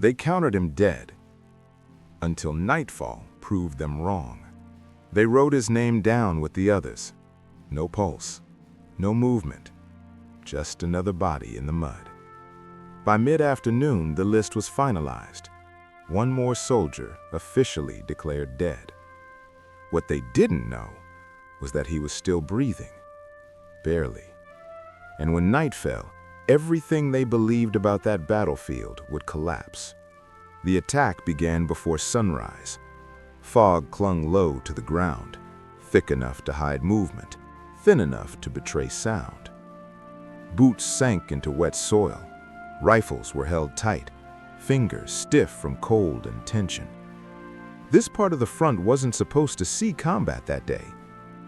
They counted him dead, until nightfall proved them wrong. They wrote his name down with the others. No pulse, no movement, just another body in the mud. By mid-afternoon, the list was finalized. One more soldier officially declared dead. What they didn't know was that he was still breathing, barely. And when night fell, everything they believed about that battlefield would collapse. The attack began before sunrise. Fog clung low to the ground, thick enough to hide movement, thin enough to betray sound. Boots sank into wet soil. Rifles were held tight, fingers stiff from cold and tension. This part of the front wasn't supposed to see combat that day.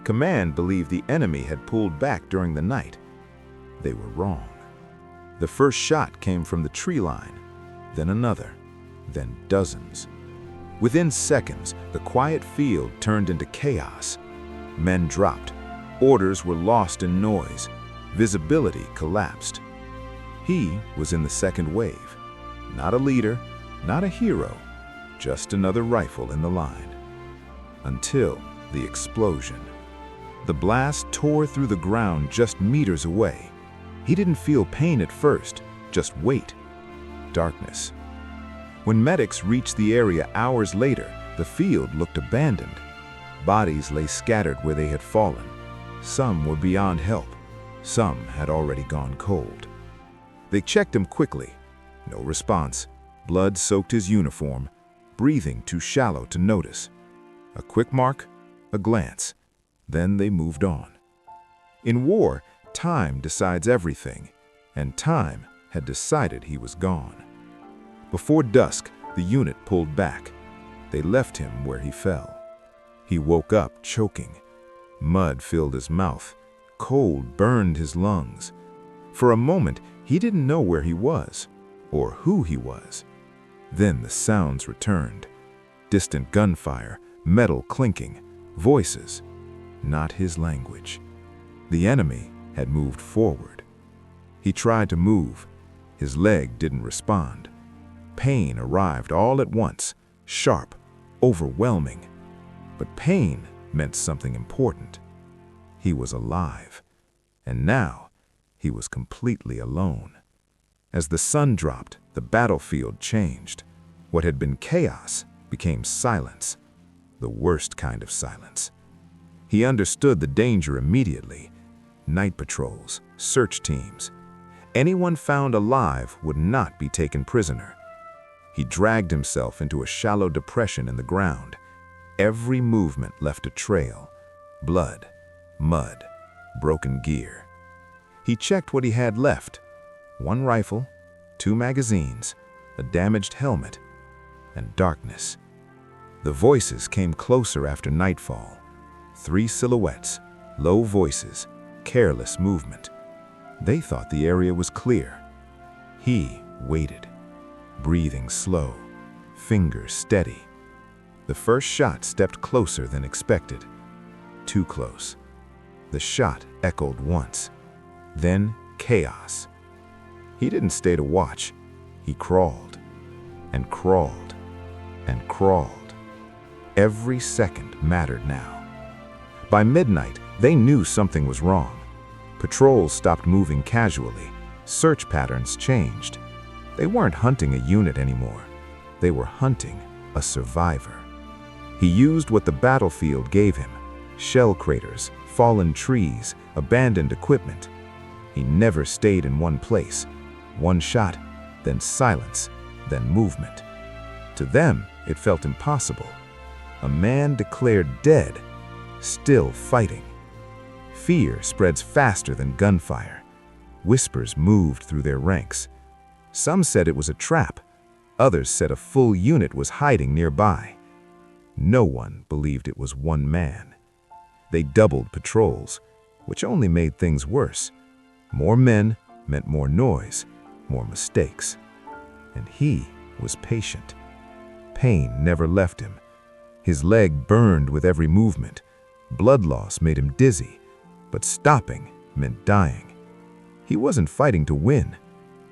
Command believed the enemy had pulled back during the night. They were wrong. The first shot came from the tree line, then another, then dozens. Within seconds, the quiet field turned into chaos. Men dropped. Orders were lost in noise. Visibility collapsed. He was in the second wave. Not a leader, not a hero, just another rifle in the line. Until the explosion. The blast tore through the ground just meters away. He didn't feel pain at first, just weight, darkness. When medics reached the area hours later, the field looked abandoned. Bodies lay scattered where they had fallen. Some were beyond help. Some had already gone cold. They checked him quickly. No response. Blood soaked his uniform, breathing too shallow to notice. A quick mark, a glance. Then they moved on. In war, time decides everything, and time had decided he was gone. Before dusk, the unit pulled back. They left him where he fell. He woke up choking. Mud filled his mouth. Cold burned his lungs. For a moment, he didn't know where he was, or who he was. Then the sounds returned. Distant gunfire, metal clinking, voices. Not his language. The enemy had moved forward. He tried to move. His leg didn't respond. Pain arrived all at once, sharp, overwhelming. But pain meant something important. He was alive, and now he was completely alone. As the sun dropped, the battlefield changed. What had been chaos became silence, the worst kind of silence. He understood the danger immediately. Night patrols, search teams. Anyone found alive would not be taken prisoner. He dragged himself into a shallow depression in the ground. Every movement left a trail. Blood, mud, broken gear. He checked what he had left. One rifle, 2 magazines, a damaged helmet, and darkness. The voices came closer after nightfall. 3 silhouettes, low voices, careless movement. They thought the area was clear. He waited, breathing slow, fingers steady. The first shot stepped closer than expected. Too close. The shot echoed once. Then chaos. He didn't stay to watch. He crawled, and crawled, and crawled. Every second mattered now. By midnight, they knew something was wrong. Patrols stopped moving casually. Search patterns changed. They weren't hunting a unit anymore. They were hunting a survivor. He used what the battlefield gave him: shell craters, fallen trees, abandoned equipment. He never stayed in one place. One shot, then silence, then movement. To them, it felt impossible. A man declared dead, still fighting. Fear spreads faster than gunfire. Whispers moved through their ranks. Some said it was a trap. Others said a full unit was hiding nearby. No one believed it was one man. They doubled patrols, which only made things worse. More men meant more noise, more mistakes. And he was patient. Pain never left him. His leg burned with every movement. Blood loss made him dizzy, but stopping meant dying. He wasn't fighting to win.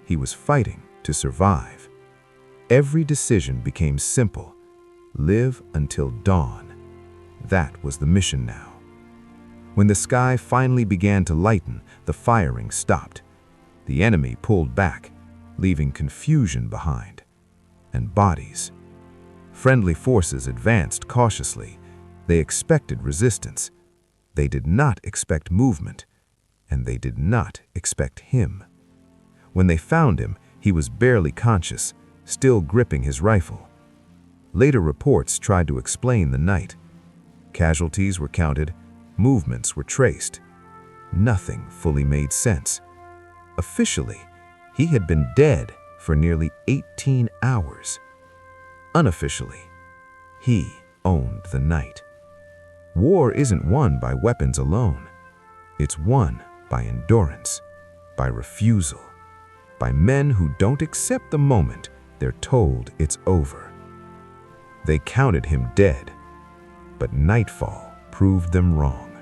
He was fighting to survive. Every decision became simple. Live until dawn. That was the mission now. When the sky finally began to lighten, the firing stopped. The enemy pulled back, leaving confusion behind, and bodies. Friendly forces advanced cautiously. They expected resistance. They did not expect movement, and they did not expect him. When they found him, he was barely conscious, still gripping his rifle. Later reports tried to explain the night. Casualties were counted, movements were traced. Nothing fully made sense. Officially, he had been dead for nearly 18 hours. Unofficially, he owned the night. War isn't won by weapons alone. It's won by endurance, by refusal, by men who don't accept the moment they're told it's over. They counted him dead, but nightfall proved them wrong.